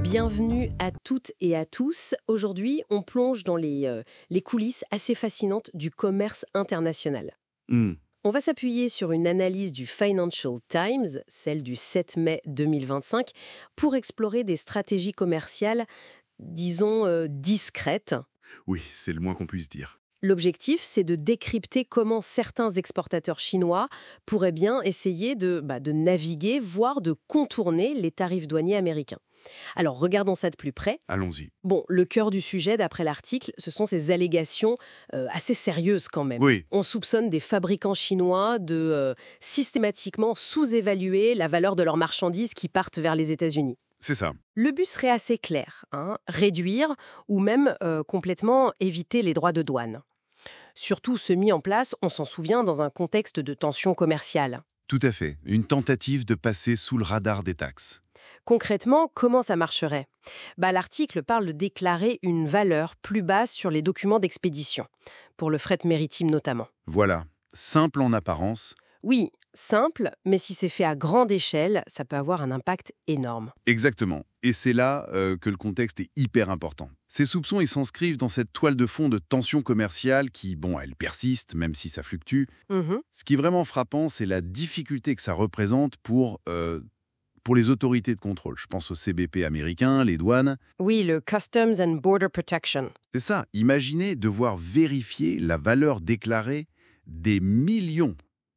Bienvenue à toutes et à tous. Aujourd'hui, on plonge dans les coulisses assez fascinantes du commerce international. Hmm. On va s'appuyer sur une analyse du Financial Times, celle du 7 mai 2025, pour explorer des stratégies commerciales, disons, discrètes. Oui, c'est le moins qu'on puisse dire. L'objectif, c'est de décrypter comment certains exportateurs chinois pourraient bien essayer de naviguer, voire de contourner les tarifs douaniers américains. Alors, regardons ça de plus près. Allons-y. Bon, le cœur du sujet, d'après l'article, ce sont ces allégations assez sérieuses quand même. Oui, On soupçonne des fabricants chinois de systématiquement sous-évaluer la valeur de leurs marchandises qui partent vers les États-Unis. c'est ça. Le but serait assez clair, réduire ou même complètement éviter les droits de douane. Surtout ceux mis en place, on s'en souvient, dans un contexte de tension commerciale. Tout à fait. Une tentative de passer sous le radar des taxes. Concrètement, comment ça marcherait ? L'article parle de déclarer une valeur plus basse sur les documents d'expédition, pour le fret maritime notamment. Voilà. Simple en apparence. Oui, simple, mais si c'est fait à grande échelle, ça peut avoir un impact énorme. Exactement. Et c'est là que le contexte est hyper important. Ces soupçons, ils s'inscrivent dans cette toile de fond de tension commerciale qui, elle persiste, même si ça fluctue. Mhm. Ce qui est vraiment frappant, c'est la difficulté que ça représente pour les autorités de contrôle. Je pense au CBP américain, les douanes. Oui, le Customs and Border Protection. C'est ça. Imaginez devoir vérifier la valeur déclarée des millions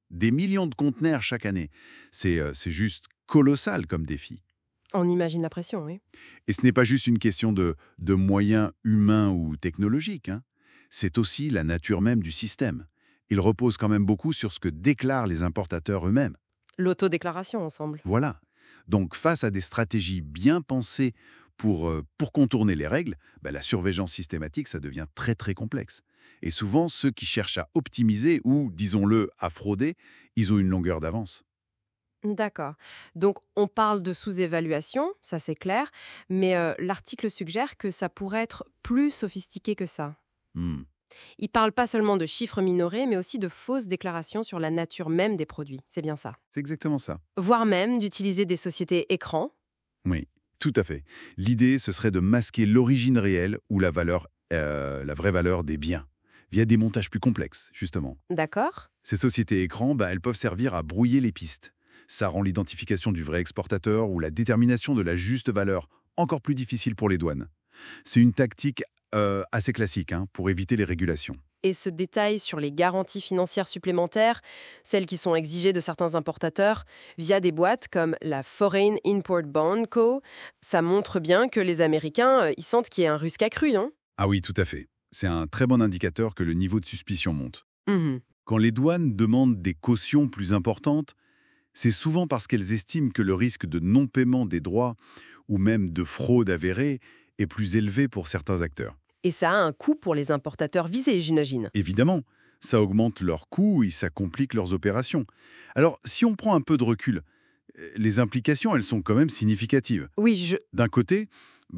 de conteneurs chaque année. C'est juste colossal comme défi. On imagine la pression, oui. Et ce n'est pas juste une question de moyens humains ou technologiques. C'est aussi la nature même du système. Il repose quand même beaucoup sur ce que déclarent les importateurs eux-mêmes. L'autodéclaration, ensemble. Voilà. Donc, face à des stratégies bien pensées pour contourner les règles, la surveillance systématique, ça devient très très complexe. Et souvent, ceux qui cherchent à optimiser ou, disons-le, à frauder, ils ont une longueur d'avance. D'accord. Donc, on parle de sous-évaluation, ça c'est clair, mais l'article suggère que ça pourrait être plus sophistiqué que ça. Hmm. Il parle pas seulement de chiffres minorés, mais aussi de fausses déclarations sur la nature même des produits. C'est bien ça. C'est exactement ça. Voire même d'utiliser des sociétés écrans. Oui, tout à fait. L'idée, ce serait de masquer l'origine réelle ou la vraie valeur des biens, via des montages plus complexes, justement. D'accord ? Ces sociétés écrans, elles peuvent servir à brouiller les pistes. Ça rend l'identification du vrai exportateur ou la détermination de la juste valeur encore plus difficile pour les douanes. C'est une tactique assez classique pour éviter les régulations. Et ce détail sur les garanties financières supplémentaires, celles qui sont exigées de certains importateurs via des boîtes comme la Foreign Import Bond Co., ça montre bien que les Américains, ils sentent qu'il y a un risque accru, non ? Ah oui, tout à fait. C'est un très bon indicateur que le niveau de suspicion monte. Mhm. Quand les douanes demandent des cautions plus importantes, c'est souvent parce qu'elles estiment que le risque de non-paiement des droits ou même de fraude avérée est plus élevé pour certains acteurs. Et ça a un coût pour les importateurs visés, j'imagine. Évidemment, ça augmente leurs coûts et ça complique leurs opérations. Alors, si on prend un peu de recul, les implications, elles sont quand même significatives. Oui, D'un côté,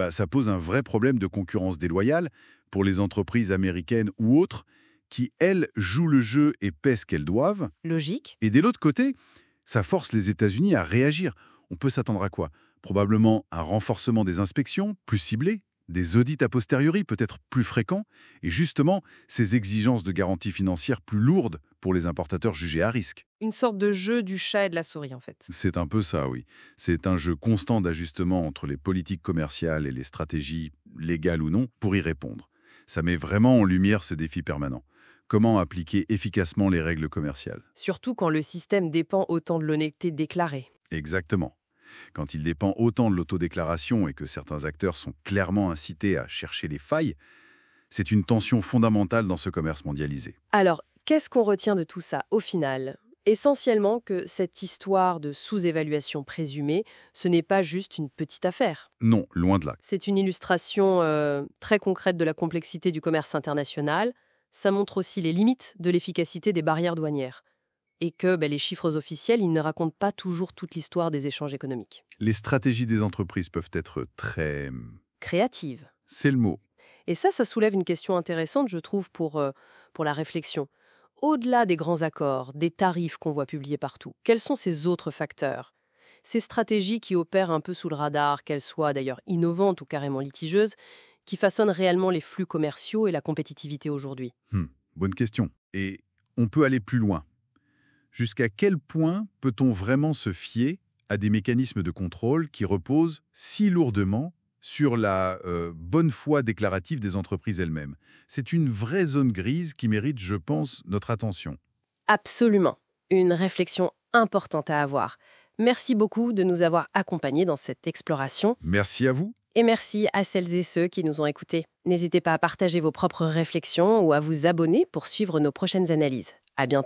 ça pose un vrai problème de concurrence déloyale pour les entreprises américaines ou autres qui, elles, jouent le jeu et paient ce qu'elles doivent. logique. Et de l'autre côté, ça force les États-Unis à réagir. On peut s'attendre à quoi ? Probablement un renforcement des inspections, plus ciblées, des audits a posteriori peut-être plus fréquents, et justement ces exigences de garantie financière plus lourdes pour les importateurs jugés à risque. Une sorte de jeu du chat et de la souris, en fait. C'est un peu ça, oui. C'est un jeu constant d'ajustement entre les politiques commerciales et les stratégies, légales ou non, pour y répondre. Ça met vraiment en lumière ce défi permanent. Comment appliquer efficacement les règles commerciales ? Surtout quand le système dépend autant de l'honnêteté déclarée. Exactement. Quand il dépend autant de l'autodéclaration et que certains acteurs sont clairement incités à chercher les failles, c'est une tension fondamentale dans ce commerce mondialisé. Alors, qu'est-ce qu'on retient de tout ça, au final ? Essentiellement que cette histoire de sous-évaluation présumée, ce n'est pas juste une petite affaire. Non, loin de là. C'est une illustration très concrète de la complexité du commerce international. Ça montre aussi les limites de l'efficacité des barrières douanières. Et que les chiffres officiels, ils ne racontent pas toujours toute l'histoire des échanges économiques. Les stratégies des entreprises peuvent être très... Créative. C'est le mot. Et ça soulève une question intéressante, je trouve, pour la réflexion. Au-delà des grands accords, des tarifs qu'on voit publiés partout, quels sont ces autres facteurs? Ces stratégies qui opèrent un peu sous le radar, qu'elles soient d'ailleurs innovantes ou carrément litigieuses, qui façonnent réellement les flux commerciaux et la compétitivité aujourd'hui. Bonne question. Et on peut aller plus loin. Jusqu'à quel point peut-on vraiment se fier à des mécanismes de contrôle qui reposent si lourdement sur la bonne foi déclarative des entreprises elles-mêmes? C'est une vraie zone grise qui mérite, je pense, notre attention. Absolument. Une réflexion importante à avoir. Merci beaucoup de nous avoir accompagnés dans cette exploration. Merci à vous. Et merci à celles et ceux qui nous ont écoutés. N'hésitez pas à partager vos propres réflexions ou à vous abonner pour suivre nos prochaines analyses. À bientôt.